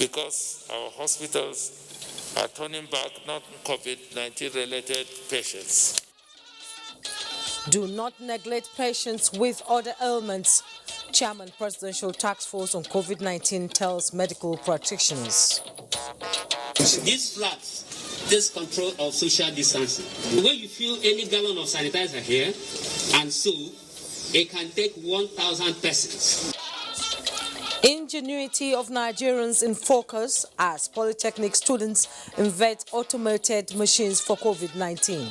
because our hospitals are turning back non-COVID-19 related patients. Do not neglect patients with other ailments. Chairman Presidential Task Force on COVID-19 tells medical practitioners. These flags, this control of social distancing. When you fill any gallon of sanitizer here and so, it can take 1,000 persons. Ingenuity of Nigerians in focus as Polytechnic students invent automated machines for COVID-19.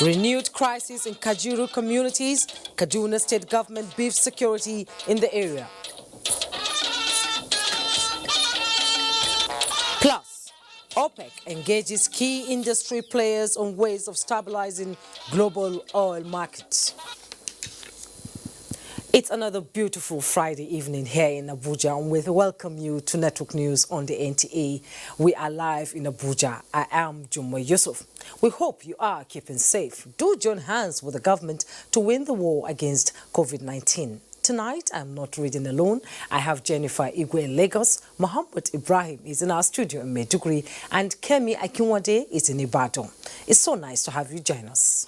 Renewed crisis in Kajuru communities. Kaduna state government beefs security in the area. Plus, OPEC engages key industry players on ways of stabilizing global oil markets. It's another beautiful Friday evening here in Abuja, and we welcome you to Network News on the NTA. We are live in Abuja. I am Jumwa Yusuf. We hope you are keeping safe. Do join hands with the government to win the war against COVID-19. Tonight, I'm not reading alone. I have Jennifer Igwe in Lagos, Muhammad Ibrahim is in our studio in Maiduguri, and Kemi Akinwade is in Ibadan. It's so nice to have you join us.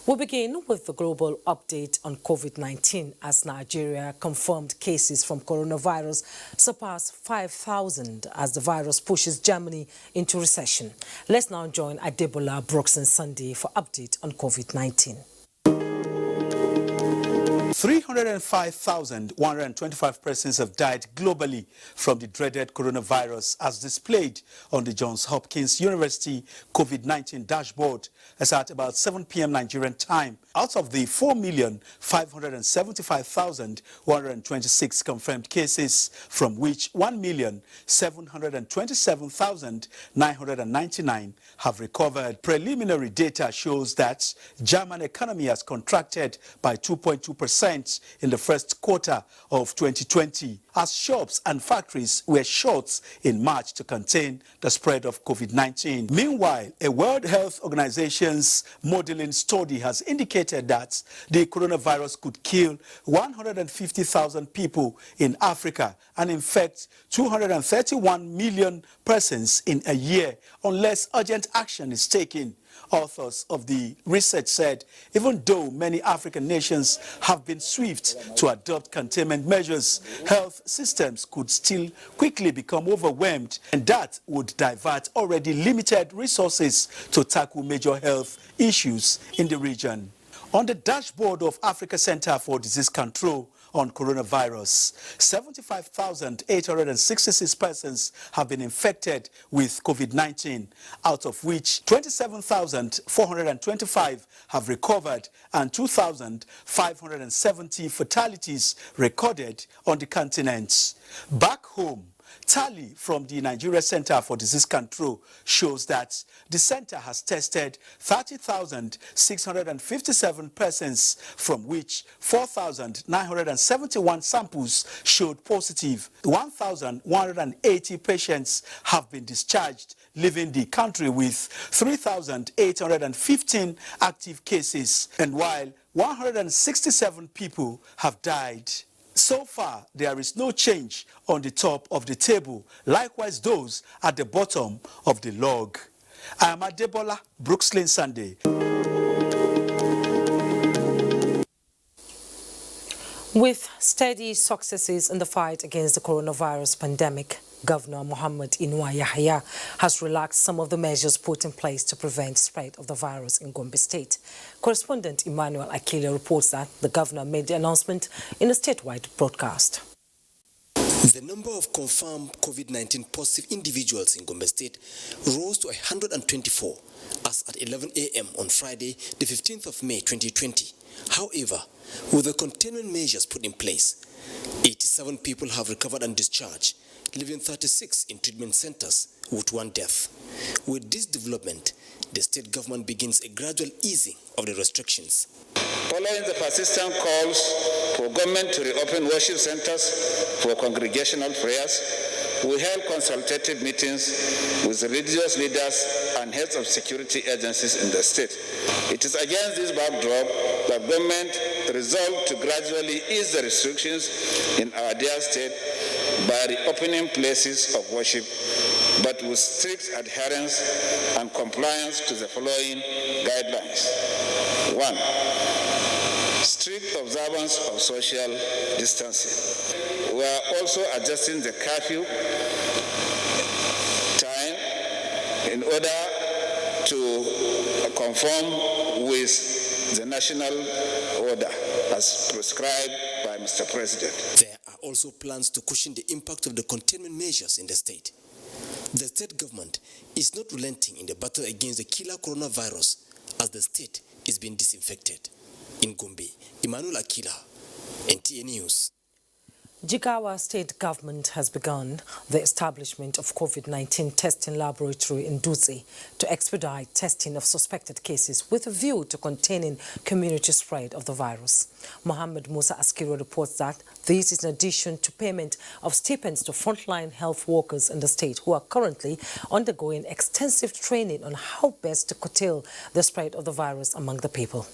We begin with the global update on COVID-19 as Nigeria confirmed cases from coronavirus surpass 5,000 as the virus pushes Germany into recession. Let's now join Adebola Brooks and Sunday for update on COVID-19. 305,125 persons have died globally from the dreaded coronavirus as displayed on the Johns Hopkins University COVID-19 dashboard as at about 7 p.m. Nigerian time. Out of the 4,575,126 confirmed cases, from which 1,727,999 have recovered. Preliminary data shows that German economy has contracted by 2.2% in the first quarter of 2020 as shops and factories were shut in March to contain the spread of COVID-19. Meanwhile, a World Health Organization's modeling study has indicated that the coronavirus could kill 150,000 people in Africa and infect 231 million persons in a year unless urgent action is taken. Authors of the research said even though many African nations have been swift to adopt containment measures, health systems could still quickly become overwhelmed, and that would divert already limited resources to tackle major health issues in the region. On the dashboard of Africa Center for Disease Control on coronavirus, 75,866 persons have been infected with COVID-19, out of which 27,425 have recovered and 2,570 fatalities recorded on the continent. Back home, tally from the Nigeria Center for Disease Control shows that the center has tested 30,657 persons, from which 4,971 samples showed positive. 1,180 patients have been discharged, leaving the country with 3,815 active cases, and while 167 people have died. So far, there is no change on the top of the table, likewise those at the bottom of the log. I am Adebola Brooks Sunday. With steady successes in the fight against the coronavirus pandemic, Governor Muhammad Inuwa Yahya has relaxed some of the measures put in place to prevent spread of the virus in Gombe State. Correspondent Emmanuel Akile reports that the governor made the announcement in a statewide broadcast. The number of confirmed COVID-19 positive individuals in Gombe State rose to 124 as at 11 a.m. on Friday, the 15th of May 2020. However, with the containment measures put in place, 87 people have recovered and discharged, leaving 36 in treatment centers with 1 death. With this development, the state government begins a gradual easing of the restrictions. Following the persistent calls for government to reopen worship centers for congregational prayers, we held consultative meetings with religious leaders and heads of security agencies in the state. It is against this backdrop that government resolved to gradually ease the restrictions in our dear state by reopening places of worship, but with strict adherence and compliance to the following guidelines. 1. Strict observance of social distancing. We are also adjusting the curfew time in order to conform with the national order as prescribed by Mr. President. There are also plans to cushion the impact of the containment measures in the state. The state government is not relenting in the battle against the killer coronavirus as the state is being disinfected. In Gombe, Emmanuel Akila, NTA News. Jigawa state government has begun the establishment of COVID-19 testing laboratory in Dutse to expedite testing of suspected cases with a view to containing community spread of the virus. Mohammed Musa Askiro reports that this is in addition to payment of stipends to frontline health workers in the state who are currently undergoing extensive training on how best to curtail the spread of the virus among the people.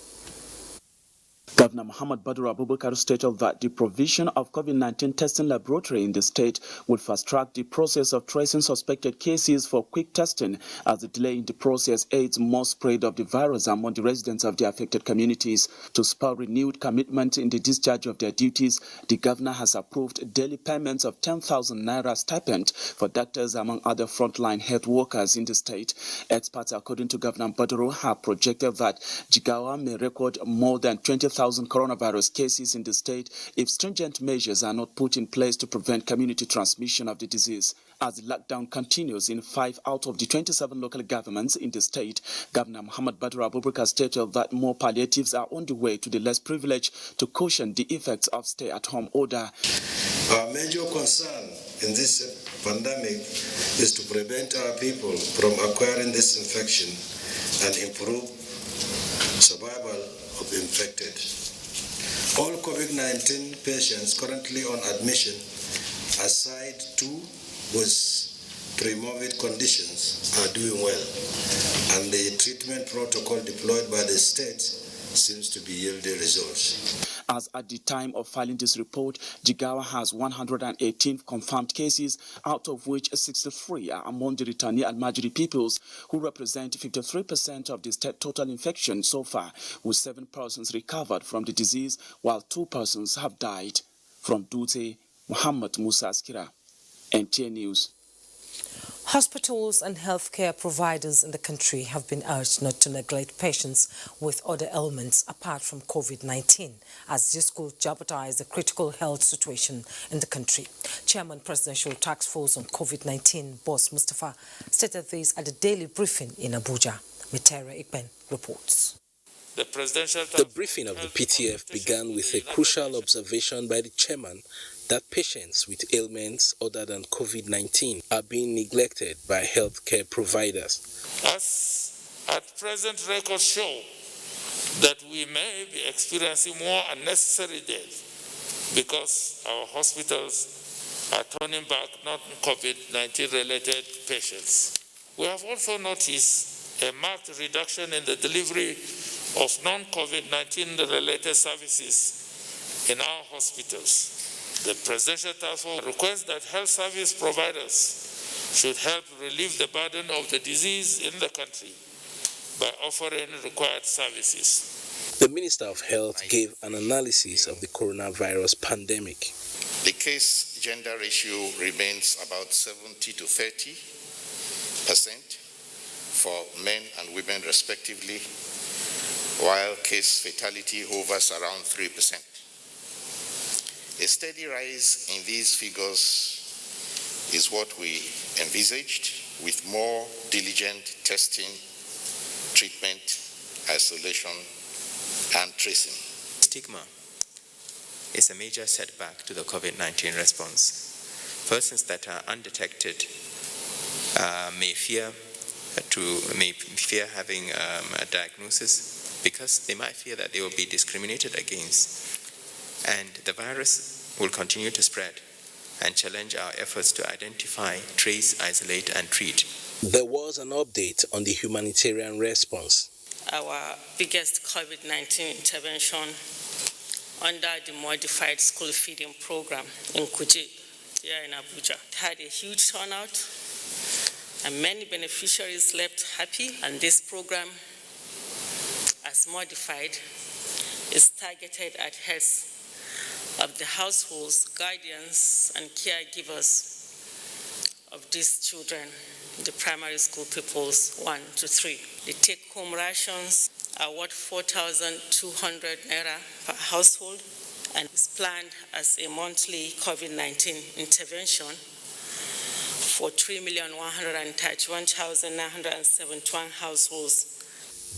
Governor Muhammad Badru Abubakar stated that the provision of COVID-19 testing laboratory in the state will fast-track the process of tracing suspected cases for quick testing, as the delay in the process aids more spread of the virus among the residents of the affected communities. To spur renewed commitment in the discharge of their duties, the governor has approved daily payments of 10,000 naira stipend for doctors among other frontline health workers in the state. Experts, according to Governor Badru, have projected that Jigawa may record more than 20,000 coronavirus cases in the state if stringent measures are not put in place to prevent community transmission of the disease. As the lockdown continues in 5 out of the 27 local governments in the state, Governor Muhammad Badru Abubakar stated that more palliatives are on the way to the less privileged to cushion the effects of stay-at-home order. Our major concern in this pandemic is to prevent our people from acquiring this infection and improve survival of the infected. All COVID-19 patients currently on admission, aside two with pre-morbid conditions, are doing well, and the treatment protocol deployed by the state seems to be yielding results. As at the time of filing this report, Jigawa has 118 confirmed cases, out of which 63 are among the returnee Almajiri peoples, who represent 53% of the state total infection so far, with 7 persons recovered from the disease, while 2 persons have died. From Dutse, Muhammad Musa Askira, NTA News. Hospitals and healthcare providers in the country have been urged not to neglect patients with other ailments apart from COVID-19, as this could jeopardize the critical health situation in the country. Chairman Presidential Task Force on COVID-19, Boss Mustafa, stated this at a daily briefing in Abuja. Mitera Ikben reports. The briefing of the PTF began with a crucial observation by the chairman that patients with ailments other than COVID-19 are being neglected by healthcare providers. As at present records show that we may be experiencing more unnecessary deaths because our hospitals are turning back non-COVID-19 related patients. We have also noticed a marked reduction in the delivery of non-COVID-19 related services in our hospitals. The Presidential Task Force requests that health service providers should help relieve the burden of the disease in the country by offering required services. The Minister of Health gave an analysis of the coronavirus pandemic. The case gender ratio remains about 70 to 30% for men and women respectively, while case fatality hovers around 3%. A steady rise in these figures is what we envisaged, with more diligent testing, treatment, isolation, and tracing. Stigma is a major setback to the COVID-19 response. Persons that are undetected may fear having a diagnosis because they might fear that they will be discriminated against. And the virus will continue to spread and challenge our efforts to identify, trace, isolate, and treat. There was an update on the humanitarian response. Our biggest COVID-19 intervention under the modified school feeding program in Kuje, here in Abuja. It had a huge turnout, and many beneficiaries left happy. And this program, as modified, is targeted at heads of the households, guardians, and caregivers of these children, the primary school pupils 1 to 3. The take-home rations are worth 4,200 naira per household, and is planned as a monthly COVID-19 intervention for 3,131,971 households.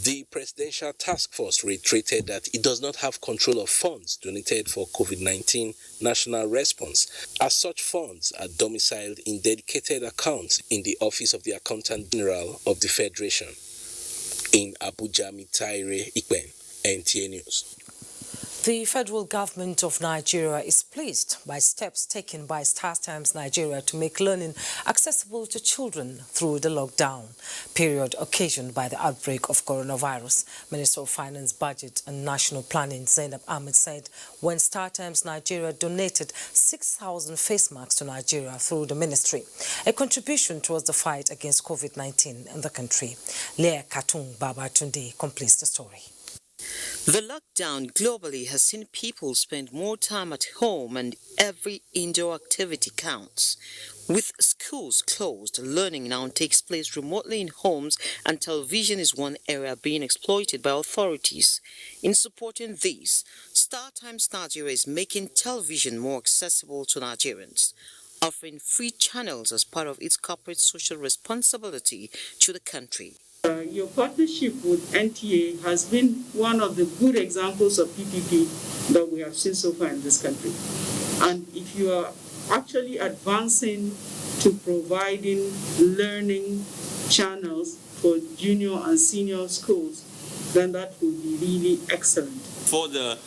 The Presidential Task Force reiterated that it does not have control of funds donated for COVID-19 national response, as such funds are domiciled in dedicated accounts in the Office of the Accountant General of the Federation. In Abuja, Mitaire Ikben, NTA News. The federal government of Nigeria is pleased by steps taken by StarTimes Nigeria to make learning accessible to children through the lockdown period occasioned by the outbreak of coronavirus. Minister of Finance, Budget and National Planning Zainab Ahmed said when StarTimes Nigeria donated 6,000 face masks to Nigeria through the ministry, a contribution towards the fight against COVID-19 in the country. Leah Katung Babatunde completes the story. The lockdown globally has seen people spend more time at home, and every indoor activity counts. With schools closed, learning now takes place remotely in homes, and television is one area being exploited by authorities. In supporting this, StarTimes Nigeria is making television more accessible to Nigerians, offering free channels as part of its corporate social responsibility to the country. Your partnership with NTA has been one of the good examples of PPP that we have seen so far in this country. And if you are actually advancing to providing learning channels for junior and senior schools, then that would be really excellent. For the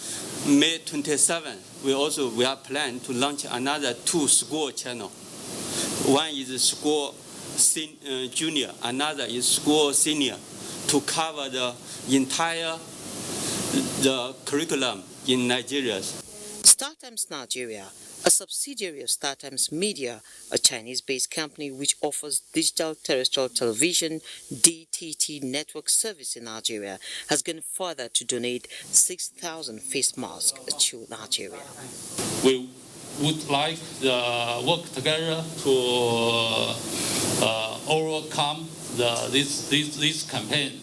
May 27th, we have planned to launch another 2 school channels. One is a school junior, another is school senior, to cover the entire curriculum in Nigeria. StarTimes Nigeria, a subsidiary of StarTimes Media, a Chinese-based company which offers digital terrestrial television DTT network service in Nigeria, has gone further to donate 6,000 face masks to Nigeria. We would like to work together to overcome this campaign.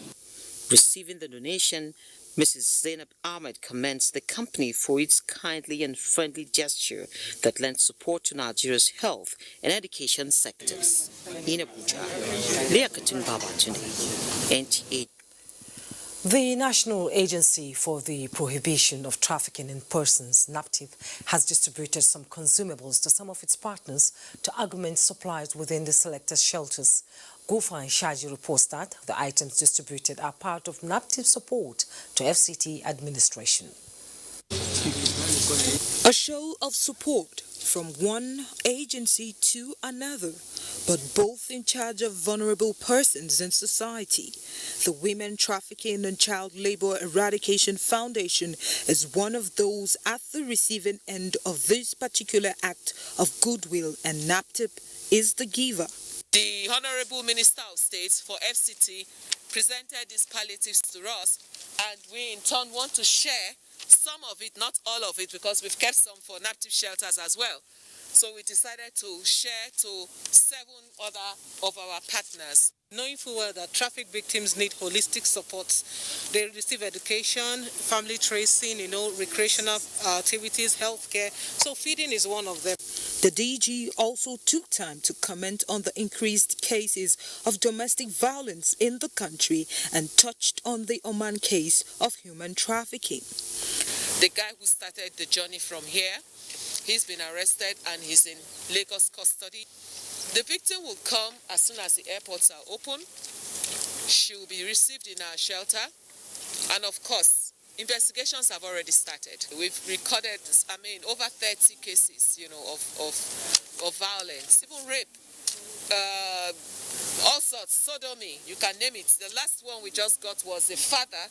Receiving the donation, Mrs. Zainab Ahmed commends the company for its kindly and friendly gesture that lends support to Nigeria's health and education sectors. In Abuja, Leah Katung Babatunde, NTA. The National Agency for the Prohibition of Trafficking in Persons, NAPTIP, has distributed some consumables to some of its partners to augment supplies within the selected shelters. Gufan Shaji reports that the items distributed are part of NAPTIP's support to FCT administration. A show of support from one agency to another, but both in charge of vulnerable persons in society. The Women Trafficking and Child Labor Eradication Foundation is one of those at the receiving end of this particular act of goodwill, and NAPTIP is the giver. The Honorable Minister of State for FCT presented these palliatives to us, and we in turn want to share some of it, not all of it, because we've kept some for NAPTIP shelters as well. So we decided to share to 7 other of our partners. Knowing full well that traffic victims need holistic support. They receive education, family tracing, recreational activities, healthcare. So feeding is one of them. The DG also took time to comment on the increased cases of domestic violence in the country and touched on the Oman case of human trafficking. The guy who started the journey from here, he's been arrested and he's in Lagos custody. The victim will come as soon as the airports are open. She will be received in our shelter. And of course, investigations have already started. We've recorded, over 30 cases, of of violence, even rape, all sorts, sodomy, you can name it. The last one we just got was a father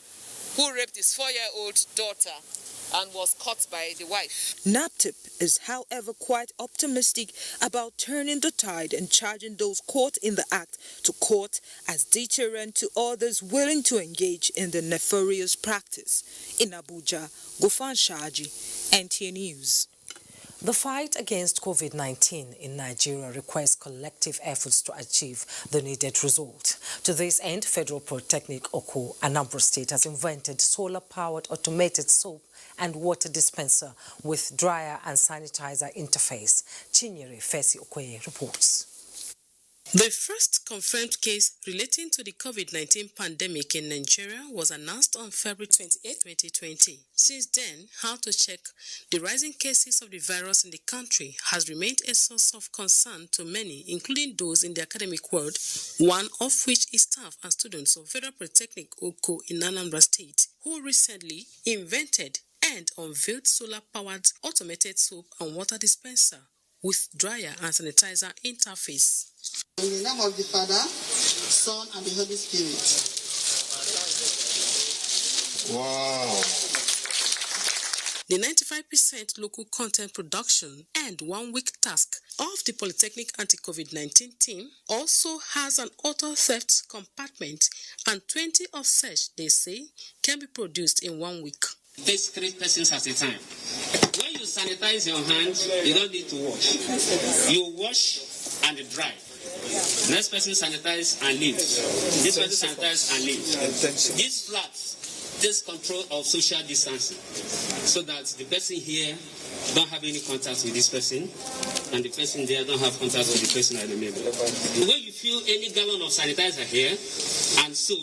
who raped his 4-year-old daughter and was caught by the wife. NAPTIP is, however, quite optimistic about turning the tide and charging those caught in the act to court as deterrent to others willing to engage in the nefarious practice. In Abuja, Gufan Shaji, NTA News. The fight against COVID-19 in Nigeria requires collective efforts to achieve the needed result. To this end, Federal Polytechnic Oko, Anambra State, has invented solar-powered automated soap and water dispenser with dryer and sanitizer interface. Chinyere Fesi Okoye reports. The first confirmed case relating to the COVID-19 pandemic in Nigeria was announced on February 28, 2020. Since then, how to check the rising cases of the virus in the country has remained a source of concern to many, including those in the academic world, one of which is staff and students of Federal Polytechnic Oko in Anambra State, who recently invented and unveiled solar-powered automated soap and water dispenser with dryer and sanitizer interface. In the name of the Father, Son, and the Holy Spirit. Wow. The 95% local content production and 1-week task of the Polytechnic anti-COVID-19 team also has an auto theft compartment, and 20 of such, they say, can be produced in 1 week. Takes 3 persons at a time. When you sanitize your hands, you don't need to wash. You wash and dry. Next person sanitize and leave. This person sanitize and leave. This flat takes control of social distancing so that the person here don't have any contact with this person and the person there don't have contact with the person at the middle. When you fill any gallon of sanitizer here and so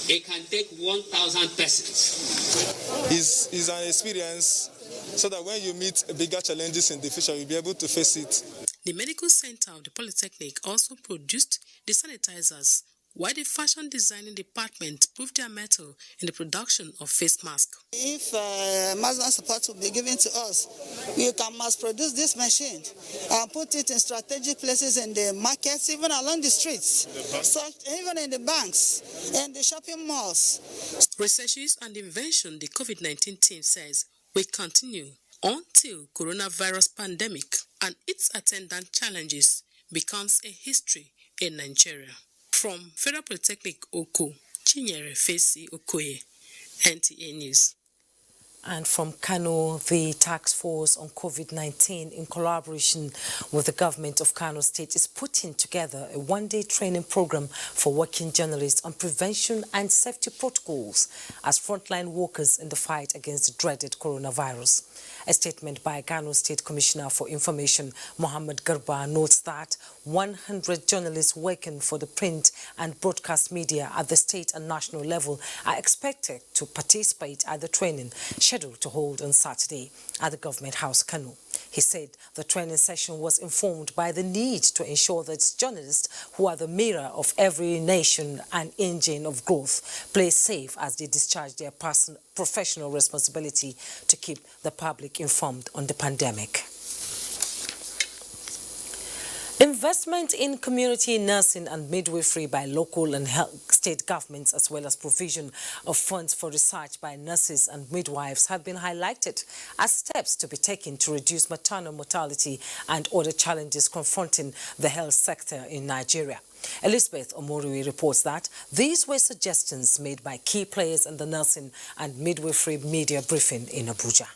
it can take 1,000 persons. It's an experience so that when you meet bigger challenges in the future, you'll be able to face it. The medical center of the Polytechnic also produced the sanitizers, while the fashion designing department proved their mettle in the production of face masks. If maximum support will be given to us, we can mass produce this machine and put it in strategic places in the markets, even along the streets, even in the banks and the shopping malls. Researches and invention, the COVID-19 team says, will continue until coronavirus pandemic and its attendant challenges becomes a history in Nigeria. From Federal Polytechnic Oko, Chinyere Fesi Okoye, NTA News. And from Kano, the task force on COVID-19 in collaboration with the government of Kano State is putting together a 1-day training program for working journalists on prevention and safety protocols as frontline workers in the fight against the dreaded coronavirus. A statement by Kano State Commissioner for Information, Mohammed Garba, notes that 100 journalists working for the print and broadcast media at the state and national level are expected to participate at the training scheduled to hold on Saturday at the Government House, Kano. He said the training session was informed by the need to ensure that journalists, who are the mirror of every nation and engine of growth, play safe as they discharge their professional responsibility to keep the public informed on the pandemic. Investment in community nursing and midwifery by local and state governments, as well as provision of funds for research by nurses and midwives, have been highlighted as steps to be taken to reduce maternal mortality and other challenges confronting the health sector in Nigeria. Elizabeth Omorui reports that these were suggestions made by key players in the nursing and midwifery media briefing in Abuja.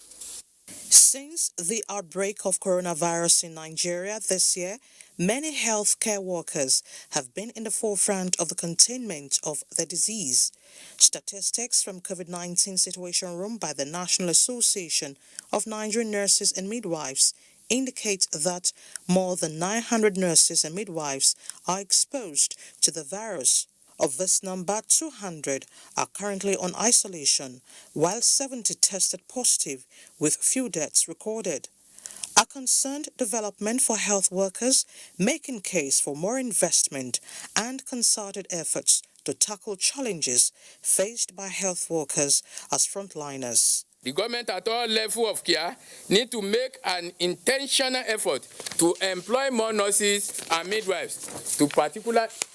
Since the outbreak of coronavirus in Nigeria this year, many healthcare workers have been in the forefront of the containment of the disease. Statistics from COVID-19 Situation Room by the National Association of Nigerian Nurses and Midwives indicate that more than 900 nurses and midwives are exposed to the virus. Of this number, 200 are currently on isolation, while 70 tested positive, with few deaths recorded. A concerned development for health workers, making case for more investment and concerted efforts to tackle challenges faced by health workers as frontliners. The government at all levels of care need to make an intentional effort to employ more nurses and midwives,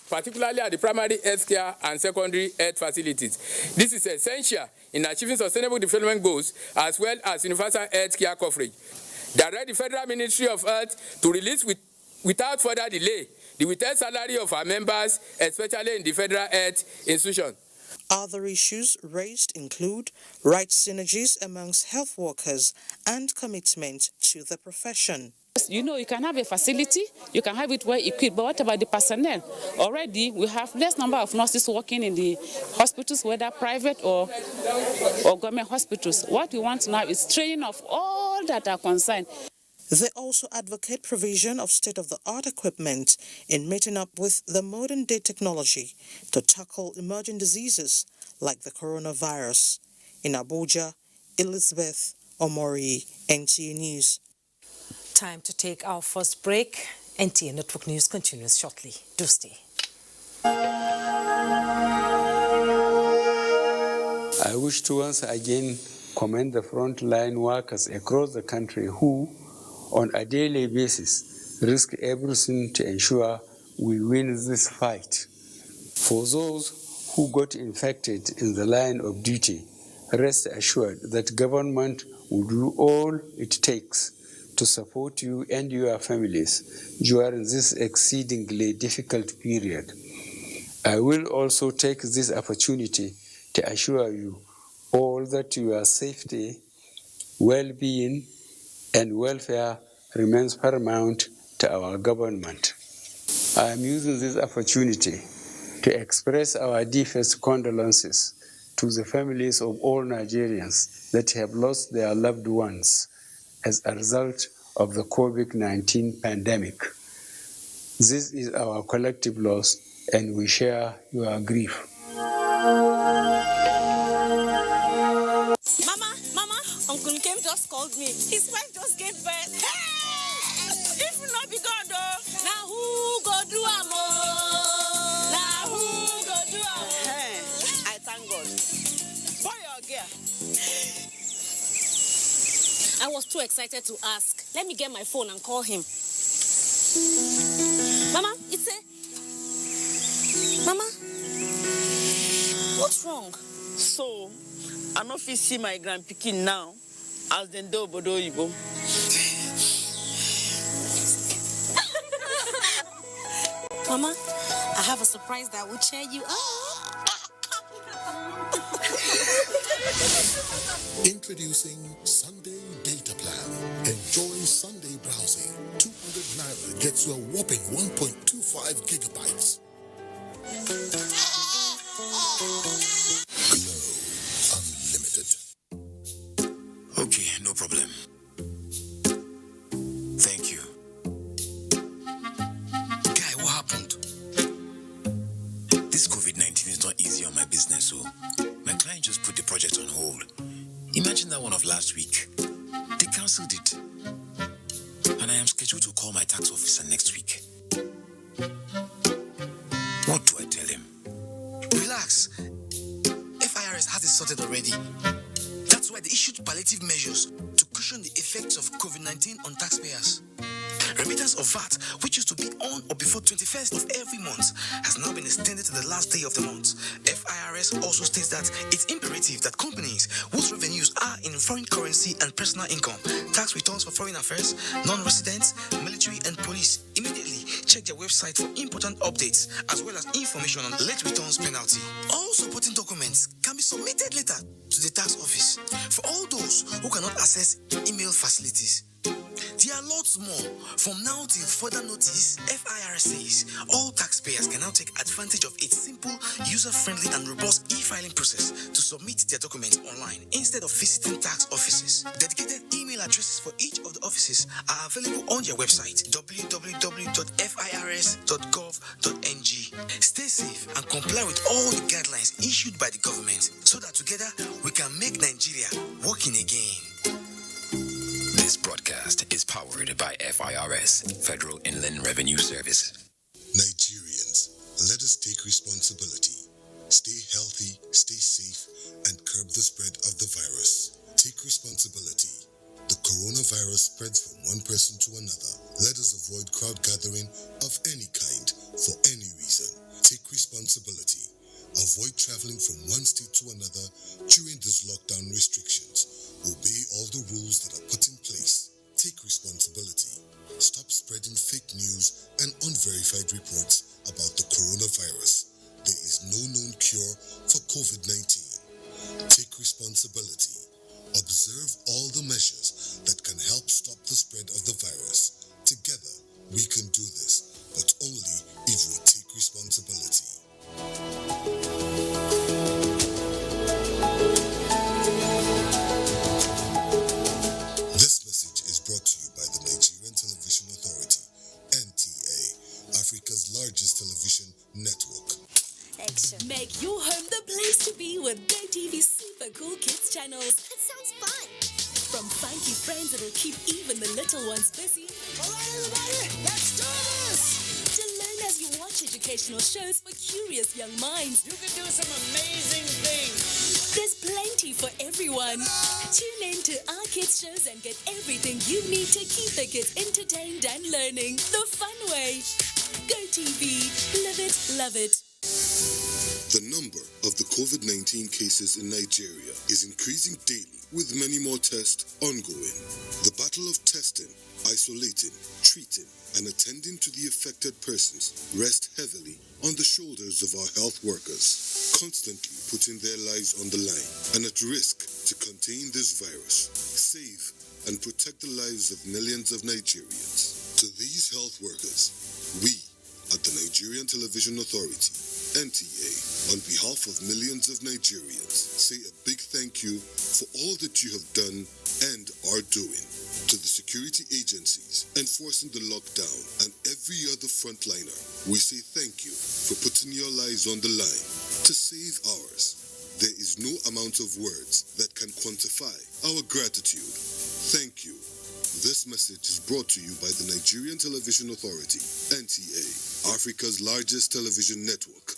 particularly at the primary health care and secondary health facilities. This is essential in achieving sustainable development goals as well as universal health care coverage. Direct the Federal Ministry of Health to release without further delay the withheld salary of our members, especially in the federal health institution. Other issues raised include rights synergies amongst health workers and commitment to the profession. You know, you can have a facility, you can have it well equipped, but what about the personnel? Already, we have less number of nurses working in the hospitals, whether private or government hospitals. What we want now is training of all that are concerned. They also advocate provision of state-of-the-art equipment in meeting up with the modern-day technology to tackle emerging diseases like the coronavirus. In Abuja, Elizabeth Omori, NTA News. Time to take our first break. NTA Network News continues shortly. Do stay. I wish to once again commend the frontline workers across the country who, on a daily basis, risk everything to ensure we win this fight. For those who got infected in the line of duty, rest assured that government will do all it takes to support you and your families during this exceedingly difficult period. I will also take this opportunity to assure you all that your safety, well-being, and welfare remains paramount to our government. I am using this opportunity to express our deepest condolences to the families of all Nigerians that have lost their loved ones as a result of the COVID-19 pandemic. This is our collective loss, and we share your grief. Mama, Uncle Kem just called me. His wife just gave birth. Hey! If we not be God, though, now who go do am? Now who go do am? Hey, I thank God. Boy or girl? I was too excited to ask. Let me get my phone and call him. Mama, it's a... Mama, what's wrong? So, I no fit see my grandpikin now as dem do obodo oyibo. Mama, I have a surprise that will cheer you up. Introducing Sunday Data Plan. Enjoy Sunday browsing. 200 Naira gets you a whopping 1.25 gigabytes. Glow Unlimited. Okay, no problem. Thank you. Guy, what happened? This COVID-19 is not easy on my business, so my client just put the project on hold. Imagine that one of last week. They cancelled it. And I am scheduled to call my tax officer next week. What do I tell him? Relax. FIRS has it sorted already. That's why they issued palliative measures to cushion the effects of COVID-19 on taxpayers. Remittance of VAT, which used to be on or before 21st of every month, has now been extended to the last day of the month. FIRS also states that it's imperative that companies whose revenues are in foreign currency and personal income, tax returns for foreign affairs, non-residents, military and police, immediately check their website for important updates as well as information on late returns penalty. All supporting documents can be submitted later to the tax office for all those who cannot access email facilities. There are lots more. From now till further notice, FIRS says all taxpayers can now take advantage of its simple, user-friendly and robust e-filing process to submit their documents online instead of visiting tax offices. Dedicated email addresses for each of the offices are available on their website, www.firs.gov.ng. Stay safe and comply with all the guidelines issued by the government so that together we can make Nigeria working again. This broadcast is powered by FIRS, Federal Inland Revenue Service. Nigerians, let us take responsibility. Stay healthy, stay safe, and curb the spread of the virus. Take responsibility. The coronavirus spreads from one person to another. Let us avoid crowd gathering of any kind for any reason. Take responsibility. Avoid traveling from one state to another during these lockdown restrictions. Obey all the rules that are put in place. Take responsibility. Stop spreading fake news and unverified reports about the coronavirus. There is no known cure for COVID-19. Take responsibility. Observe all the measures that can help stop the spread of the virus. Together, we can do this, but only if we take responsibility. This message is brought to you by the Nigerian Television Authority, NTA, Africa's largest television network. Make your home the place to be with GoTV's super cool kids channels. That sounds fun. From funky friends that'll keep even the little ones busy. All right, everybody, let's do this! To learn as you watch educational shows for curious young minds. You can do some amazing things. There's plenty for everyone. Tune in to our kids shows and get everything you need to keep the kids entertained and learning the fun way. GoTV. Live it, love it. The number of the COVID-19 cases in Nigeria is increasing daily, with many more tests ongoing. The battle of testing, isolating, treating, and attending to the affected persons rests heavily on the shoulders of our health workers, constantly putting their lives on the line and at risk to contain this virus, save and protect the lives of millions of Nigerians. To these health workers, we at the Nigerian Television Authority, NTA, on behalf of millions of Nigerians, say a big thank you for all that you have done and are doing. To the security agencies enforcing the lockdown and every other frontliner, we say thank you for putting your lives on the line to save ours. There is no amount of words that can quantify our gratitude. Thank you. This message is brought to you by the Nigerian Television Authority, NTA, Africa's largest television network.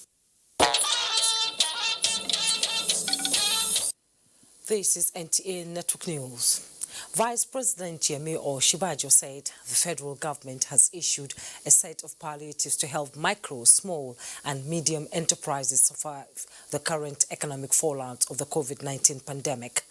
This is NTA Network News. Vice President Yemi Osinbajo said the federal government has issued a set of palliatives to help micro, small and medium enterprises survive the current economic fallout of the COVID-19 pandemic.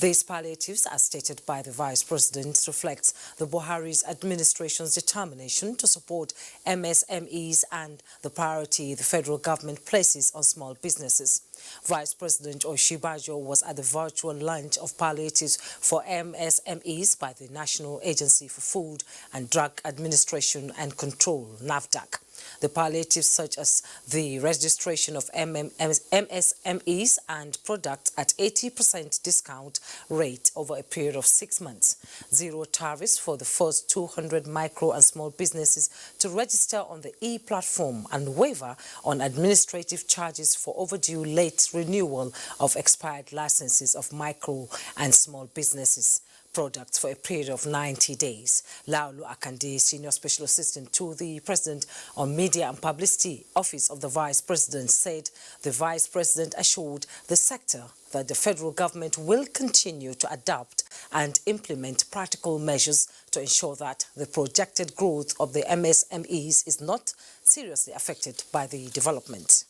These palliatives, as stated by the Vice President, reflects the Buhari's administration's determination to support MSMEs and the priority the federal government places on small businesses. Vice President Osinbajo was at the virtual launch of palliatives for MSMEs by the National Agency for Food and Drug Administration and Control, NAFDAC. The palliatives, such as the registration of MSMEs and products at 80% discount rate over a period of 6 months, zero tariffs for the first 200 micro and small businesses to register on the e-platform, and waiver on administrative charges for overdue late renewal of expired licenses of micro and small businesses products for a period of 90 days. Laulu Akande, Senior Special Assistant to the President on Media and Publicity, Office of the Vice President, said the Vice President assured the sector that the federal government will continue to adopt and implement practical measures to ensure that the projected growth of the MSMEs is not seriously affected by the development.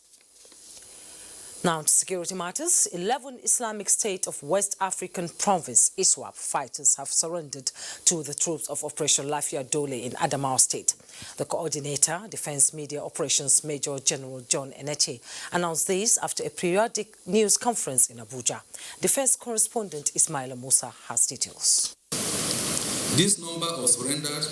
Now to security matters. 11 Islamic State of West African Province ISWAP fighters have surrendered to the troops of Operation Lafia Dole in Adamawa State. The coordinator, Defense Media Operations Major General John Eneche, announced this after a periodic news conference in Abuja. Defense correspondent Ismaila Musa has details. This number of surrendered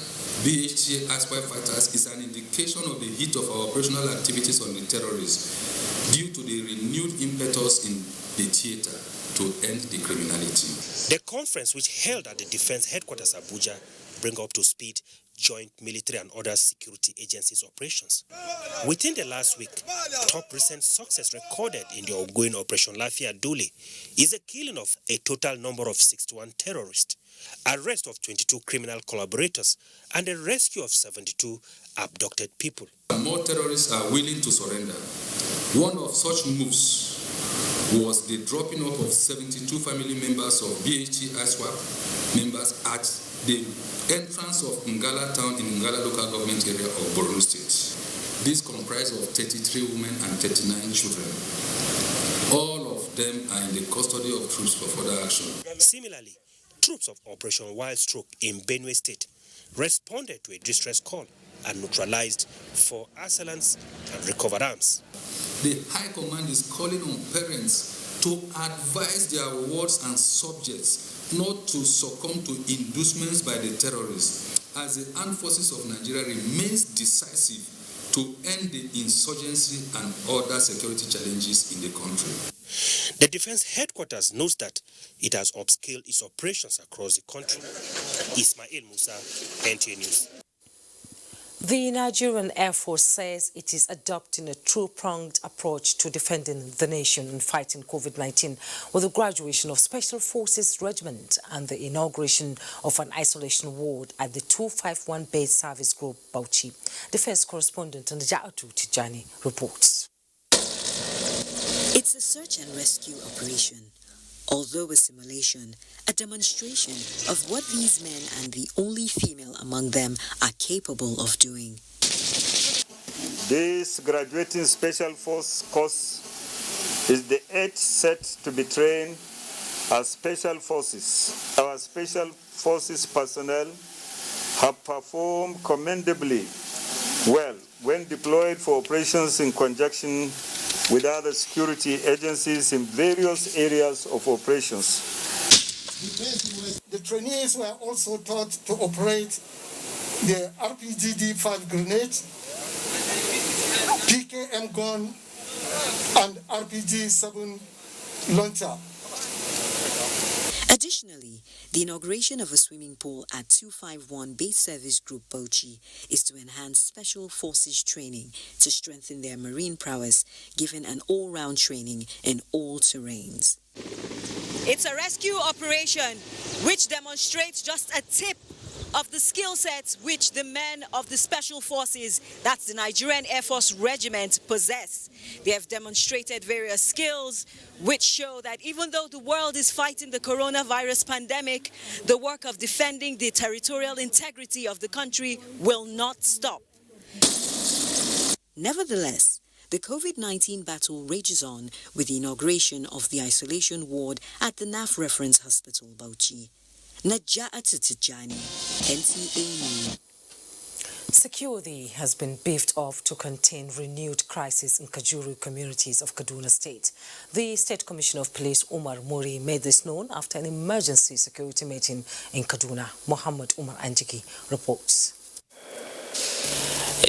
BHTA ISWAP fighters is an indication of the heat of our operational activities on the terrorists due to the renewed impetus in the theater to end the criminality. The conference, which held at the Defense Headquarters Abuja, bring up to speed joint military and other security agencies' operations. Within the last week, top recent success recorded in the ongoing Operation Lafia Dole is a killing of a total number of 61 terrorists, arrest of 22 criminal collaborators, and the rescue of 72 abducted people. More terrorists are willing to surrender. One of such moves was the dropping off of 72 family members of BHT ISWAP members at the entrance of Ngala town in Ngala local government area of Borno State. This comprised of 33 women and 39 children. All of them are in the custody of troops for further action. Similarly, troops of Operation Wild Stroke in Benue State responded to a distress call and neutralized 4 assailants and recovered arms. The High Command is calling on parents to advise their wards and subjects not to succumb to inducements by the terrorists, as the armed forces of Nigeria remains decisive to end the insurgency and other security challenges in the country. The Defense Headquarters notes that it has upscaled its operations across the country. Ismail Musa, NTA News. The Nigerian Air Force says it is adopting a two-pronged approach to defending the nation and fighting COVID-19 with the graduation of Special Forces Regiment and the inauguration of an isolation ward at the 251 Base Service Group, Bauchi. Defense correspondent Najatu Tijani reports. It's a search and rescue operation. Although a simulation, a demonstration of what these men and the only female among them are capable of doing. This graduating special force course is the 8th set to be trained as special forces. Our special forces personnel have performed commendably well when deployed for operations in conjunction with other security agencies in various areas of operations. The trainees were also taught to operate the RPG-D5 grenade, PKM gun, and RPG-7 launcher. Additionally, the inauguration of a swimming pool at 251 Base Service Group Bauchi is to enhance special forces training to strengthen their marine prowess, given an all-round training in all terrains. It's a rescue operation which demonstrates just a tip of the skill sets which the men of the Special Forces, that's the Nigerian Air Force Regiment, possess. They have demonstrated various skills which show that even though the world is fighting the coronavirus pandemic, the work of defending the territorial integrity of the country will not stop. Nevertheless, the COVID-19 battle rages on with the inauguration of the isolation ward at the NAF Reference Hospital, Bauchi. Najatu Tijani, NTA News. Security has been beefed up to contain renewed crisis in Kajuru communities of Kaduna State. The State Commissioner of Police, Umar Muri, made this known after an emergency security meeting in Kaduna. Muhammad Umar Anjiki reports.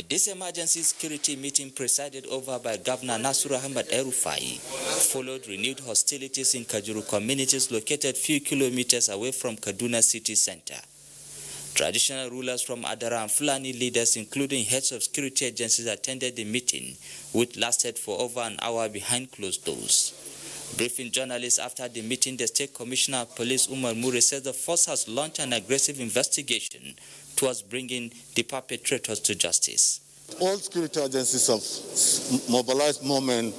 This emergency security meeting, presided over by Governor Nasur Ahmed El-Rufai, followed renewed hostilities in Kajuru communities located few kilometers away from Kaduna city center. Traditional rulers from Adara and Fulani leaders, including heads of security agencies, attended the meeting, which lasted for over an hour behind closed doors. Briefing journalists after the meeting, the State Commissioner of Police, Umar Muri, said the force has launched an aggressive investigation towards bringing the perpetrators to justice. All security agencies have mobilized more men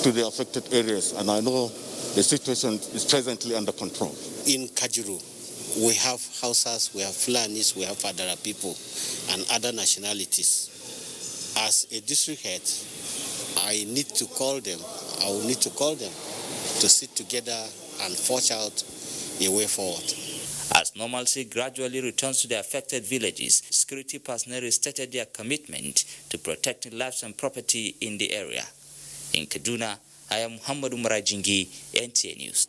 to the affected areas, and I know the situation is presently under control. In Kajuru, we have Hausas, we have Fulanis, we have Adara people, and other nationalities. As a district head, I will need to call them to sit together and forge out a way forward. As normalcy gradually returns to the affected villages, security personnel restated their commitment to protecting lives and property in the area. In Kaduna, I am Muhammad Umar Ajingi, NTA News.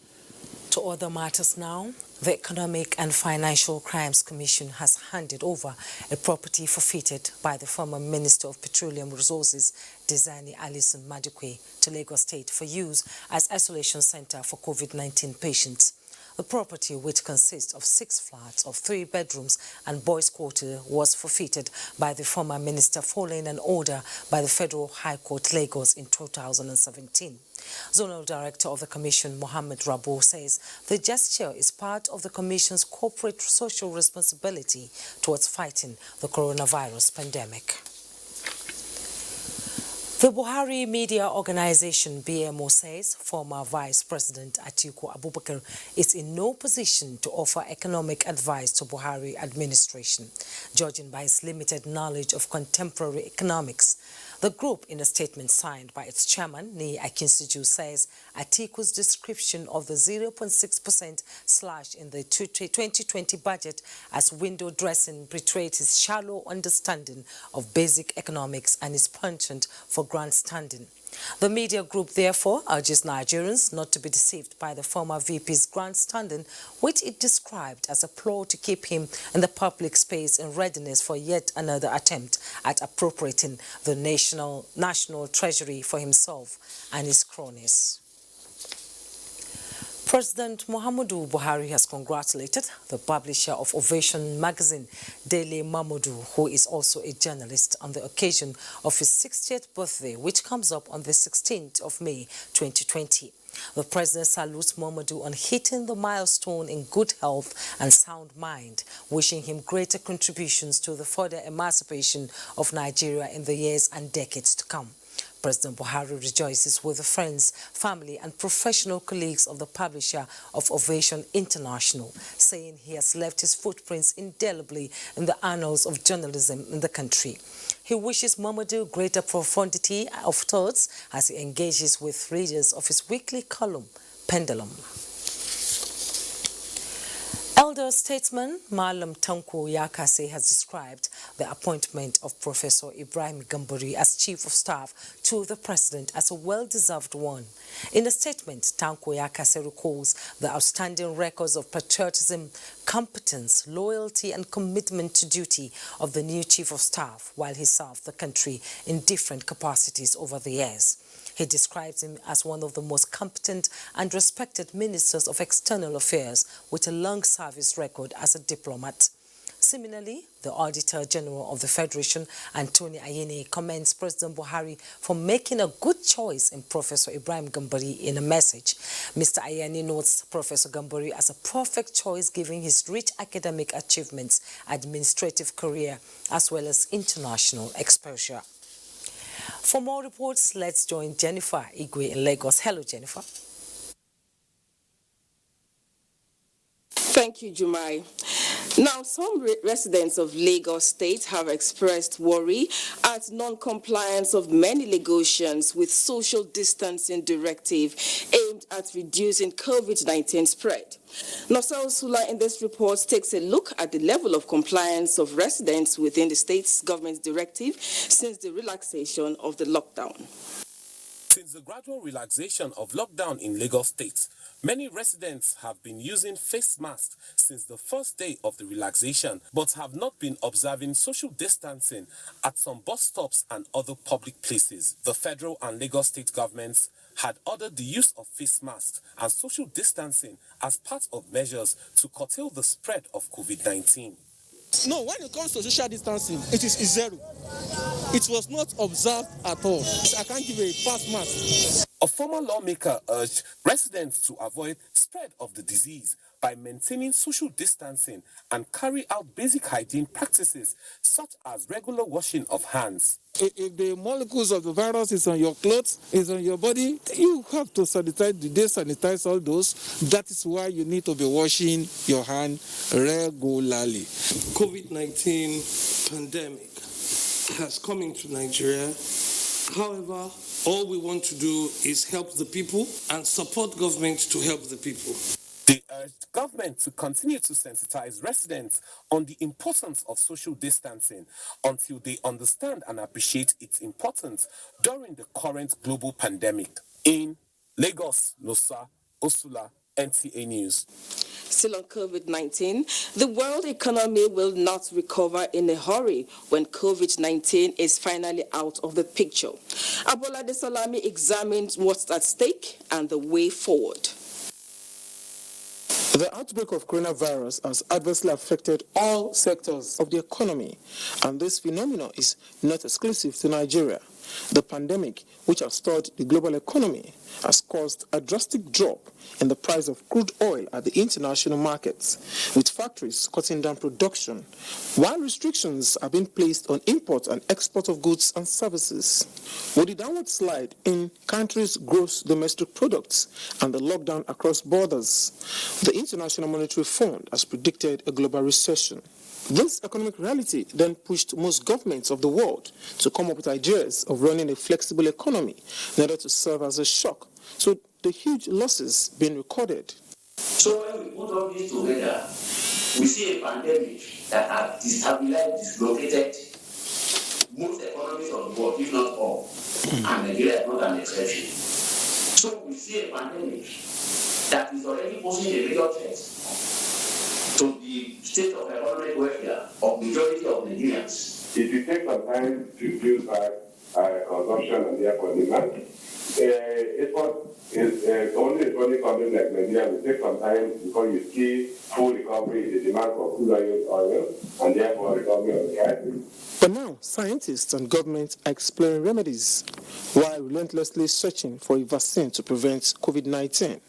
To other matters now, the Economic and Financial Crimes Commission has handed over a property forfeited by the former Minister of Petroleum Resources, Dizani Alison Madikwe, to Lagos State for use as isolation center for COVID-19 patients. The property, which consists of 6 flats of 3 bedrooms and boys' quarter, was forfeited by the former minister following an order by the Federal High Court, Lagos, in 2017. Zonal Director of the Commission, Mohammed Rabo, says the gesture is part of the Commission's corporate social responsibility towards fighting the coronavirus pandemic. The Buhari Media Organization, BMO, says former Vice President Atiku Abubakar is in no position to offer economic advice to Buhari administration, judging by his limited knowledge of contemporary economics. The group, in a statement signed by its chairman, Ni Akinsuju, says Atiku's description of the 0.6% slash in the 2020 budget as window dressing betrayed his shallow understanding of basic economics and his penchant for grandstanding. The media group therefore urges Nigerians not to be deceived by the former VP's grandstanding, which it described as a ploy to keep him in the public space in readiness for yet another attempt at appropriating the national treasury for himself and his cronies. President Muhammadu Buhari has congratulated the publisher of Ovation magazine, Dele Mamodu, who is also a journalist, on the occasion of his 60th birthday, which comes up on the 16th of May 2020. The president salutes Mamodu on hitting the milestone in good health and sound mind, wishing him greater contributions to the further emancipation of Nigeria in the years and decades to come. President Buhari rejoices with the friends, family and professional colleagues of the publisher of Ovation International, saying he has left his footprints indelibly in the annals of journalism in the country. He wishes Mamodu greater profundity of thoughts as he engages with readers of his weekly column, Pendulum. Elder statesman Malam Tanko Yakase has described the appointment of Professor Ibrahim Gambari as Chief of Staff to the President as a well-deserved one. In a statement, Tanko Yakase recalls the outstanding records of patriotism, competence, loyalty and commitment to duty of the new Chief of Staff while he served the country in different capacities over the years. He describes him as one of the most competent and respected ministers of external affairs with a long service record as a diplomat. Similarly, the Auditor General of the Federation, Anthony Ayene, commends President Buhari for making a good choice in Professor Ibrahim Gambari in a message. Mr. Ayene notes Professor Gambari as a perfect choice given his rich academic achievements, administrative career, as well as international exposure. For more reports, let's join Jennifer Igwe in Lagos. Hello, Jennifer. Thank you, Jumai. Now, some residents of Lagos State have expressed worry at non-compliance of many negotiations with social distancing directive aimed at reducing COVID-19 spread. Nosal Sula in this report takes a look at the level of compliance of residents within the state's government's directive since the relaxation of the lockdown. Since the gradual relaxation of lockdown in Lagos State, many residents have been using face masks since the first day of the relaxation, but have not been observing social distancing at some bus stops and other public places. The federal and Lagos State governments had ordered the use of face masks and social distancing as part of measures to curtail the spread of COVID-19. No, when it comes to social distancing, it is zero. It was not observed at all. I can't give a pass mask. A former lawmaker urged residents to avoid spread of the disease by maintaining social distancing and carry out basic hygiene practices such as regular washing of hands. If the molecules of the virus is on your clothes, is on your body, you have to sanitize all those. That is why you need to be washing your hand regularly. COVID-19 pandemic has come into Nigeria. However, all we want to do is help the people and support government to help the people. They urged government to continue to sensitize residents on the importance of social distancing until they understand and appreciate its importance during the current global pandemic. In Lagos, Nosa Osula, NTA News. Still on COVID-19, the world economy will not recover in a hurry when COVID-19 is finally out of the picture. Abola Desalami examined what's at stake and the way forward. The outbreak of coronavirus has adversely affected all sectors of the economy, and this phenomenon is not exclusive to Nigeria. The pandemic, which has stalled the global economy, has caused a drastic drop in the price of crude oil at the international markets, with factories cutting down production, while restrictions are being placed on import and export of goods and services. With the downward slide in countries' gross domestic products and the lockdown across borders, the International Monetary Fund has predicted a global recession. This economic reality then pushed most governments of the world to come up with ideas of running a flexible economy in order to serve as a shock to the huge losses being recorded. So when we put all this together, we see a pandemic that has destabilized, dislocated most economies of the world, if not all, and Nigeria is not an exception. So we see a pandemic that is already posing a major threat to the state of economic welfare of majority of Nigerians. It will take some time to build back consumption and therefore demand. Only a country like Nigeria will take some time before you see full recovery in the demand for crude oil and therefore recovery of the prices. But now, scientists and government are exploring remedies while relentlessly searching for a vaccine to prevent COVID-19.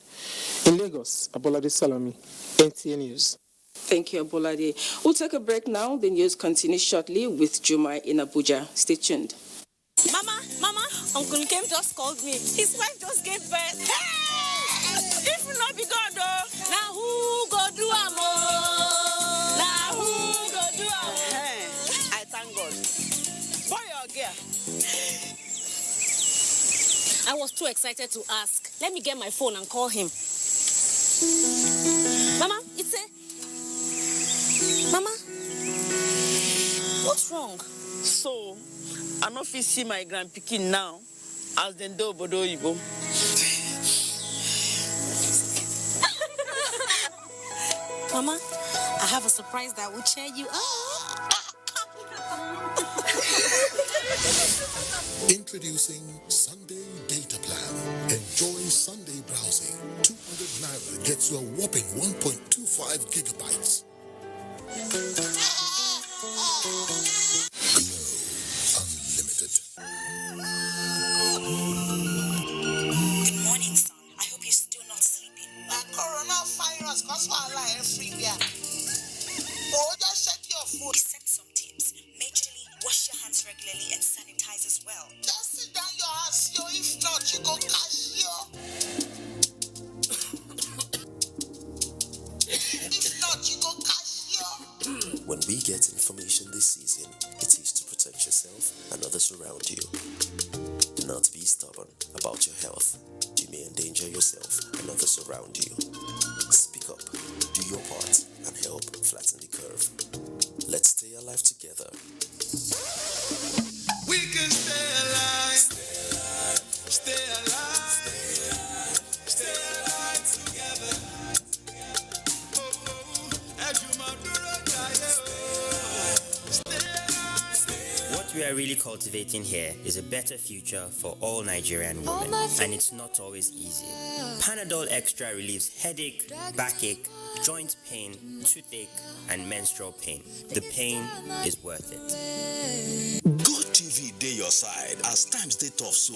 In Lagos, Abolade Salami, NTA News. Thank you, Abolade. We'll take a break now. The news continues shortly with Juma in Abuja. Stay tuned. Mama, Uncle Kim just called me. His wife just gave birth. Hey! If not be God, though, now who go do amo? Now who go do amo? I thank God. Boy or girl? I was too excited to ask. Let me get my phone and call him. Mama, it's a... Mama, what's wrong? So, I no fit see my grandpikin now as dem do obodo oyibo. Mama, I have a surprise that will cheer you up. Introducing Sunday Data Plan. Enjoy Sunday browsing. 200 Naira gets you a whopping 1.25 gigabytes. Unlimited. Good morning, son. I hope you're still not sleeping. Coronavirus cause wahala everywhere. Oh, just check your food. We set some tips. Majorly, wash your hands regularly and sanitize as well. Just sit down your ass, yo. If not, you go cash yo. If not, you go cash yo. When we get information this season, it is to protect yourself and others around you. Do not be stubborn about your health. You may endanger yourself and others around you. Speak up, do your part, and help flatten the curve. Let's stay alive together. We can stay alive. Stay alive. Stay alive together. What we are really cultivating here is a better future for all Nigerian women, and it's not always easy. Panadol Extra relieves headache, backache, joint pain, toothache, and menstrual pain. The pain is worth it. GoTV dey your side as times dey tough so.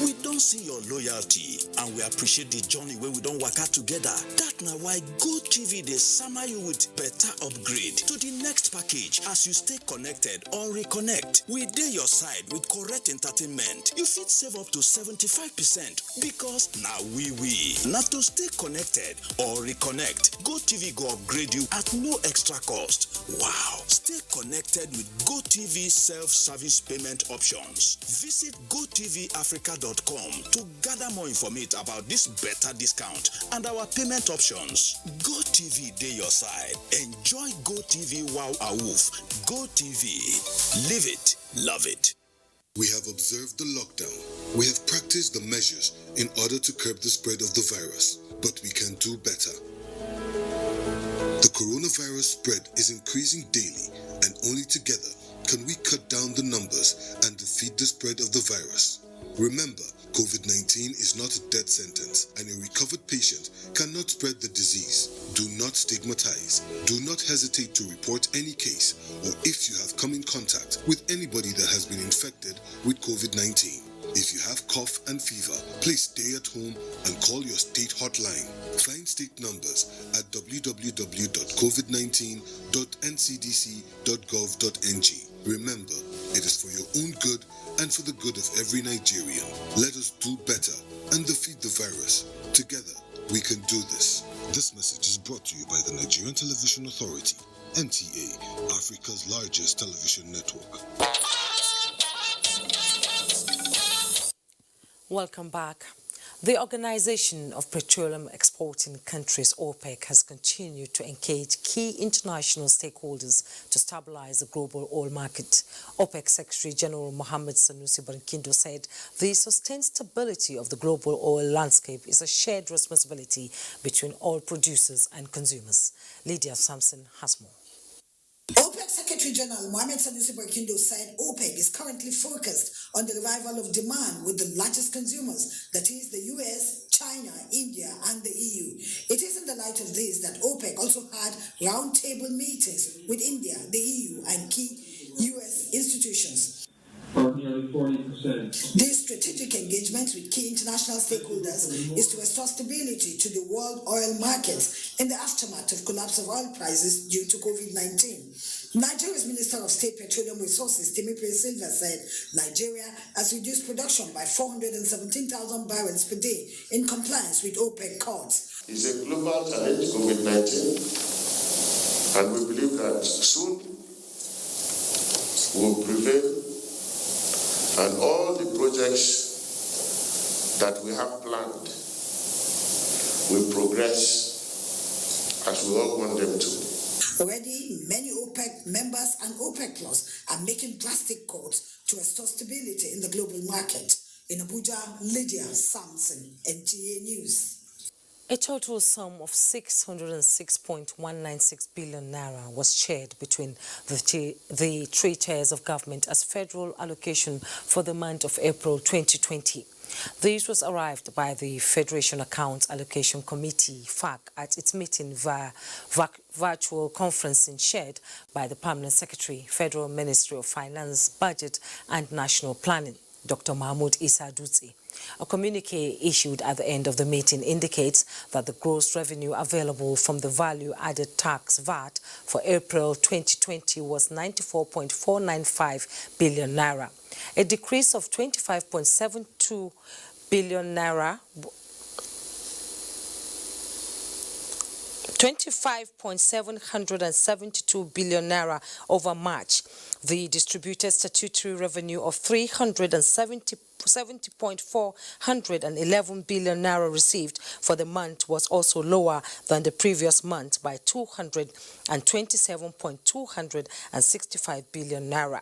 We don't see your loyalty and we appreciate the journey where we don't work out together. That na why GoTV dey sama you with better upgrade to the next package as you stay connected or reconnect. We dey your side with correct entertainment. You fit save up to 75% because now we. Not to stay connected or reconnect, GoTV go upgrade you at no extra cost. Wow! Stay connected with GoTV self-service payment options. Visit GoTVAfrica.com to gather more information about this better discount and our payment options. GoTV dey your side. Enjoy GoTV Wow Awoof. GoTV. Live it. Love it. We have observed the lockdown. We have practiced the measures in order to curb the spread of the virus, but we can do better. The coronavirus spread is increasing daily, and only together can we cut down the numbers and defeat the spread of the virus. Remember, COVID-19 is not a death sentence, and a recovered patient cannot spread the disease. Do not stigmatize. Do not hesitate to report any case, or if you have come in contact with anybody that has been infected with COVID-19. If you have cough and fever, please stay at home and call your state hotline. Find state numbers at www.covid19.ncdc.gov.ng. Remember, it is for your own good and for the good of every Nigerian. Let us do better and defeat the virus. Together, we can do this. This message is brought to you by the Nigerian Television Authority, NTA, Africa's largest television network. Welcome back. The Organization of Petroleum Exporting Countries, OPEC, has continued to engage key international stakeholders to stabilize the global oil market. OPEC Secretary General Mohammed Sanusi Barkindo said the sustained stability of the global oil landscape is a shared responsibility between oil producers and consumers. Lydia Sampson has more. OPEC Secretary General Mohammed Sanusi Barkindo said OPEC is currently focused on the revival of demand with the largest consumers, that is the US, China, India, and the EU. It is in the light of this that OPEC also had roundtable meetings with India, the EU, and key US institutions. Nearly 40%. These strategic engagements with key international stakeholders is to restore stability to the world oil markets in the aftermath of collapse of oil prices due to COVID-19. Nigeria's Minister of State Petroleum Resources, Timothy Silva, said Nigeria has reduced production by 417,000 barrels per day in compliance with OPEC calls. It's a global challenge, COVID-19, and we believe that soon will prevail. And all the projects that we have planned will progress as we all want them to. Already, many OPEC members and OPEC Plus are making drastic calls to restore stability in the global market. In Abuja, Lydia Sampson, NTA News. A total sum of 606.196 billion naira was shared between the three tiers of government as federal allocation for the month of April 2020. This was arrived by the Federation Accounts Allocation Committee, FAC, at its meeting via virtual conferencing shared by the Permanent Secretary, Federal Ministry of Finance, Budget and National Planning, Dr. Mahmoud Issa Dutse. A communique issued at the end of the meeting indicates that the gross revenue available from the value-added tax VAT for April 2020 was 94.495 billion naira, a decrease of 25.72 billion naira. 25.772 billion naira over March. The distributed statutory revenue of 370.411 billion naira received for the month was also lower than the previous month by 227.265 billion naira.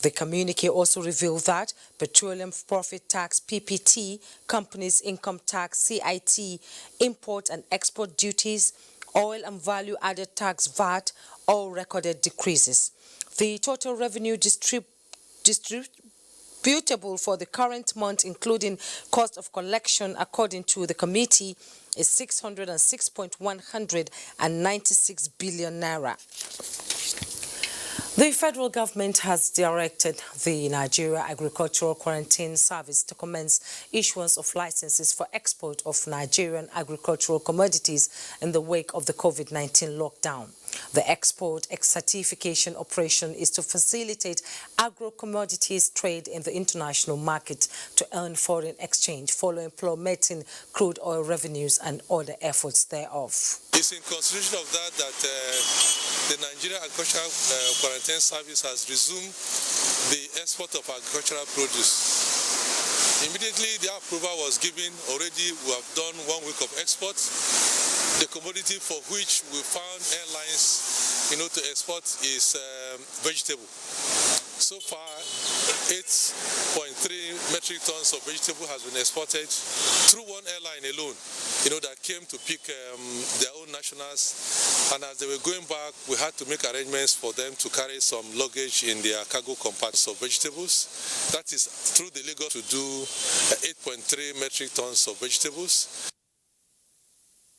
The communique also revealed that petroleum profit tax PPT, companies income tax CIT, import and export duties, oil and value-added tax VAT all recorded decreases. The total revenue distributable for the current month, including cost of collection, according to the committee, is 606.196 billion naira. The federal government has directed the Nigeria Agricultural Quarantine Service to commence issuance of licenses for export of Nigerian agricultural commodities in the wake of the COVID-19 lockdown. The export certification operation is to facilitate agro-commodities trade in the international market to earn foreign exchange following plummeting crude oil revenues and other efforts thereof. It's in consideration of that the Nigerian Agricultural Quarantine Service has resumed the export of agricultural produce. Immediately the approval was given, already we have done 1 week of export. The commodity for which we found airlines, to export is vegetable. So far, 8.3 metric tons of vegetable has been exported through one airline alone, that came to pick their own nationals. And as they were going back, we had to make arrangements for them to carry some luggage in their cargo compartments of vegetables. That is through the Lagos to do 8.3 metric tons of vegetables.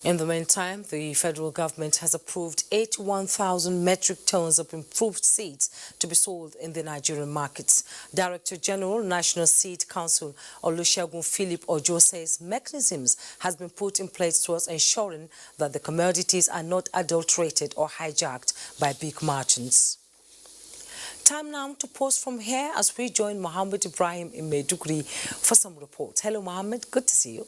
In the meantime, the federal government has approved 81,000 metric tons of improved seeds to be sold in the Nigerian markets. Director General, National Seed Council, Olusegun Philip Ojo says mechanisms has been put in place towards ensuring that the commodities are not adulterated or hijacked by big merchants. Time now to pause from here as we join Mohammed Ibrahim in Maiduguri for some reports. Hello, Mohammed. Good to see you.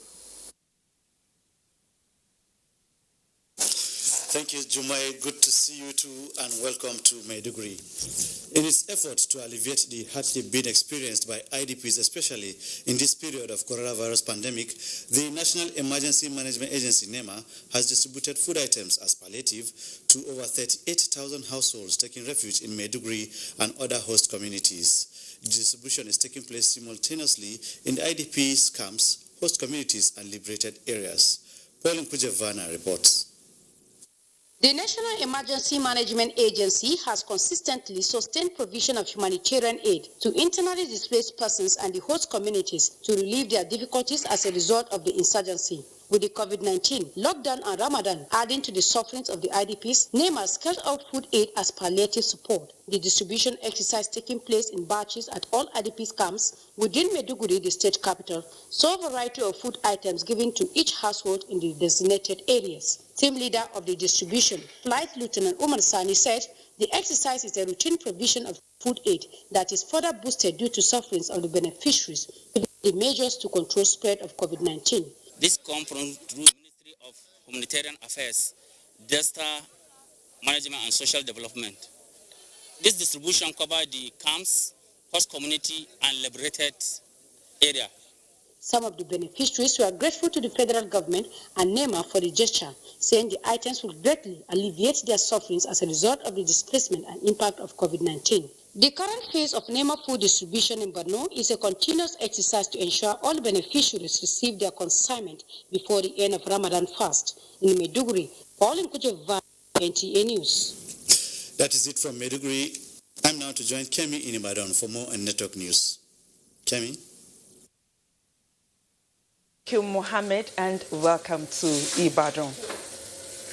Thank you, Jumai. Good to see you too, and welcome to Maiduguri. In its effort to alleviate the hardship being experienced by IDPs, especially in this period of coronavirus pandemic, the National Emergency Management Agency, NEMA, has distributed food items as palliative to over 38,000 households taking refuge in Maiduguri and other host communities. The distribution is taking place simultaneously in the IDPs camps, host communities, and liberated areas. Pauline Kujevana reports. The National Emergency Management Agency has consistently sustained provision of humanitarian aid to internally displaced persons and the host communities to relieve their difficulties as a result of the insurgency. With the COVID-19, lockdown and Ramadan adding to the sufferings of the IDPs, NEMA scaled out food aid as palliative support. The distribution exercise taking place in batches at all IDPs camps within Maiduguri, the state capital, saw a variety of food items given to each household in the designated areas. Team leader of the distribution, Flight Lieutenant Umar Sani, said the exercise is a routine provision of food aid that is further boosted due to sufferings of the beneficiaries with the measures to control spread of COVID-19. This comes from through Ministry of Humanitarian Affairs, Disaster Management and Social Development. This distribution covers the camps, host community, and liberated area. Some of the beneficiaries were grateful to the federal government and NEMA for the gesture, saying the items will greatly alleviate their sufferings as a result of the displacement and impact of COVID-19. The current phase of NEMA food distribution in Borno is a continuous exercise to ensure all beneficiaries receive their consignment before the end of Ramadan fast. In Maiduguri, Pauline Kujeva, NTA News. That is it from Maiduguri. I'm now to join Kemi in Ibadan for more on Network News. Kemi. Thank you, Mohammed, and welcome to Ibadan.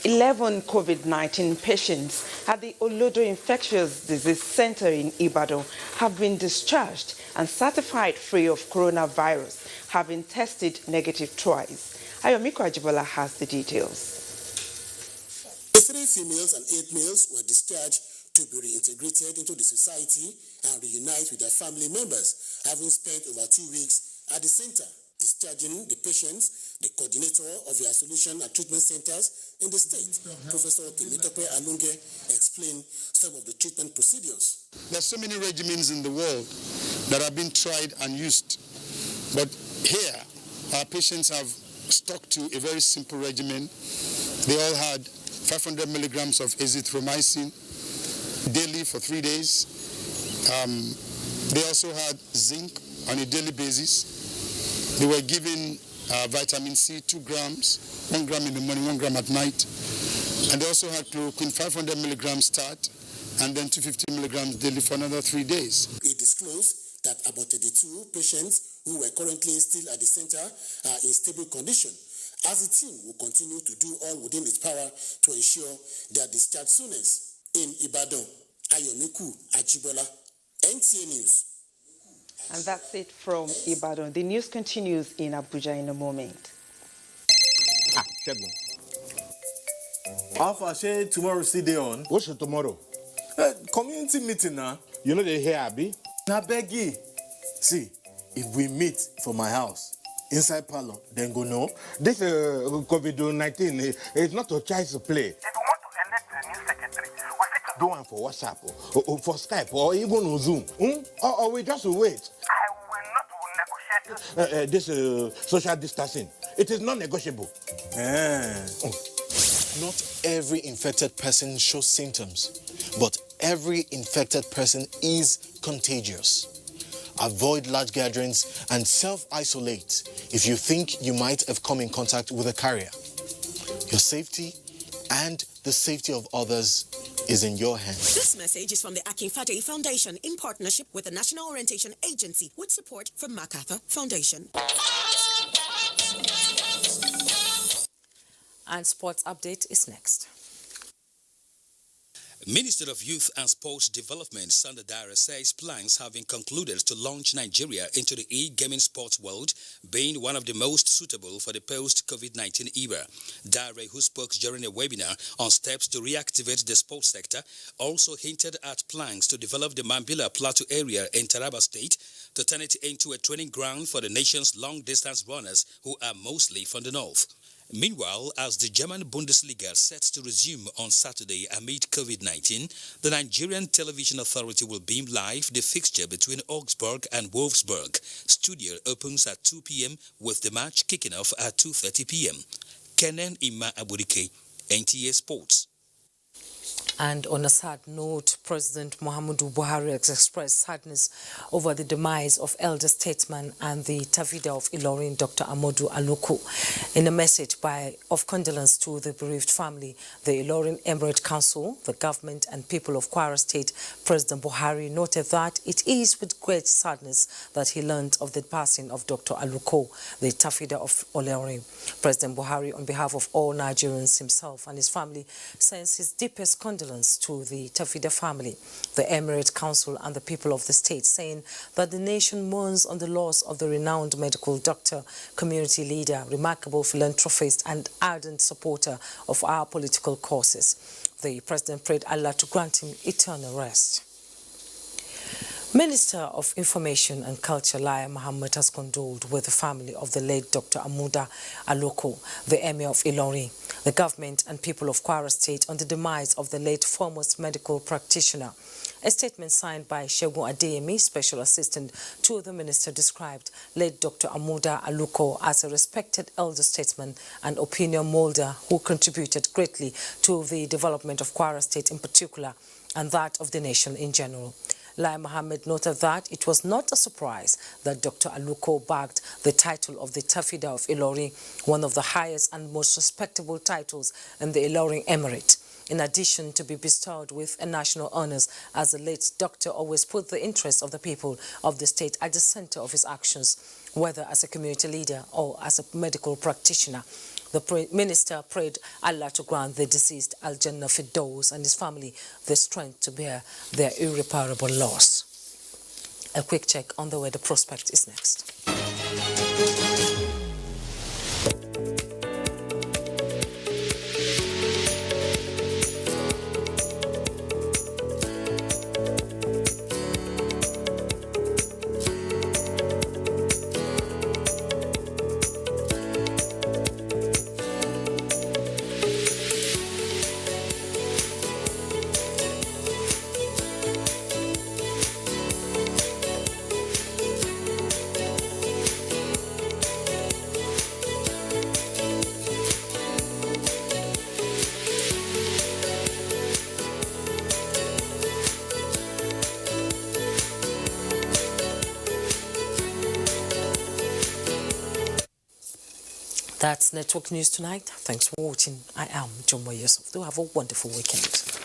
11 COVID-19 patients at the Olodo Infectious Disease Center in Ibadan have been discharged and certified free of coronavirus, having tested negative twice. Ayomiko Ajibola has the details. The 3 females and 8 males were discharged to be reintegrated into the society and reunite with their family members, having spent over 2 weeks at the center. Discharging the patients, the coordinator of the isolation and treatment centers in the state, Professor Temitope Alunge, explained some of the treatment procedures. There are so many regimens in the world that have been tried and used, but here our patients have stuck to a very simple regimen. They all had 500 milligrams of azithromycin daily for 3 days. They also had zinc on a daily basis. They were given vitamin C, 2 grams, 1 gram in the morning, 1 gram at night. And they also had chloroquine, 500 milligrams start, and then 250 milligrams daily for another 3 days. He disclosed that about 32 patients who were currently still at the center are in stable condition, as the team will continue to do all within its power to ensure their discharge soonest. In Ibadan, Ayomiku Ajibola, NTA News. And that's it from Ibadan. The news continues in Abuja in a moment. Alpha, say tomorrow still day on. What's your tomorrow? Community meeting now. You know they here, Abi? Now beggy. See, if we meet for my house, inside parlor, then go no. This COVID-19 is not a child's play. If you want to elect a new secretary, we fit to do one for WhatsApp, or for Skype, or even on Zoom. Or we just wait. I will not negotiate this social distancing. It is non-negotiable. Not every infected person shows symptoms, but every infected person is contagious. Avoid large gatherings and self-isolate if you think you might have come in contact with a carrier. Your safety and the safety of others is in your hands. This message is from the Akinfade Foundation in partnership with the National Orientation Agency with support from MacArthur Foundation. And sports update is next. Minister of Youth and Sports Development Sanda Dare says plans have been concluded to launch Nigeria into the e-gaming sports world, being one of the most suitable for the post-COVID-19 era. Dare, who spoke during a webinar on steps to reactivate the sports sector, also hinted at plans to develop the Mambila Plateau area in Taraba State to turn it into a training ground for the nation's long-distance runners who are mostly from the north. Meanwhile, as the German Bundesliga sets to resume on Saturday amid COVID-19, the Nigerian Television Authority will beam live the fixture between Augsburg and Wolfsburg. Studio opens at 2 p.m. with the match kicking off at 2:30 p.m. Kenen Ima Aburike, NTA Sports. And on a sad note, President Muhammadu Buhari has expressed sadness over the demise of elder statesman and the Tafida of Ilorin, Dr. Amodu Aluko. In a message of condolence to the bereaved family, the Ilorin Emirate Council, the government and people of Kwara State, President Buhari noted that it is with great sadness that he learned of the passing of Dr. Aluko, the Tafida of Ilorin. President Buhari, on behalf of all Nigerians, himself and his family, sends his deepest condolence to the Tafida family, the Emirate Council and the people of the state, saying that the nation mourns on the loss of the renowned medical doctor, community leader, remarkable philanthropist and ardent supporter of our political causes. The president prayed Allah to grant him eternal rest. Minister of Information and Culture, Lai Mohammed, has condoled with the family of the late Dr. Amuda Aloko, the Emir of Ilorin, the government and people of Kwara State on the demise of the late foremost medical practitioner. A statement signed by Segun Adeyemi, Special Assistant to the Minister, described late Dr. Amuda Aluko as a respected elder statesman and opinion molder who contributed greatly to the development of Kwara State in particular and that of the nation in general. Lai Mohammed noted that it was not a surprise that Dr. Aluko bagged the title of the Tafida of Ilorin, one of the highest and most respectable titles in the Ilorin Emirate. In addition to be bestowed with a national honors, as the late doctor always put the interests of the people of the state at the center of his actions, whether as a community leader or as a medical practitioner. The minister prayed Allah to grant the deceased Al-Jannah Firdaus and his family the strength to bear their irreparable loss. A quick check on the weather prospect is next. That's Network News Tonight. Thanks for watching. I am John Yusuf. Do have a wonderful weekend.